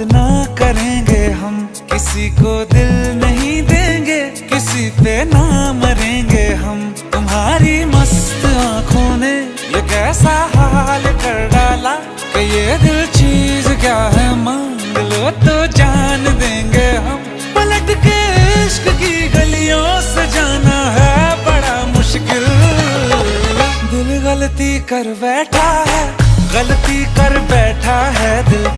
बात ना करेंगे हम, किसी को दिल नहीं देंगे, किसी पे ना मरेंगे हम। तुम्हारी मस्त आंखों ने ये कैसा हाल कर डाला कि ये दिल चीज क्या है, मांग लो तो जान देंगे हम। पलट के इश्क की गलियों से जाना है बड़ा मुश्किल। दिल गलती कर बैठा है, गलती कर बैठा है दिल।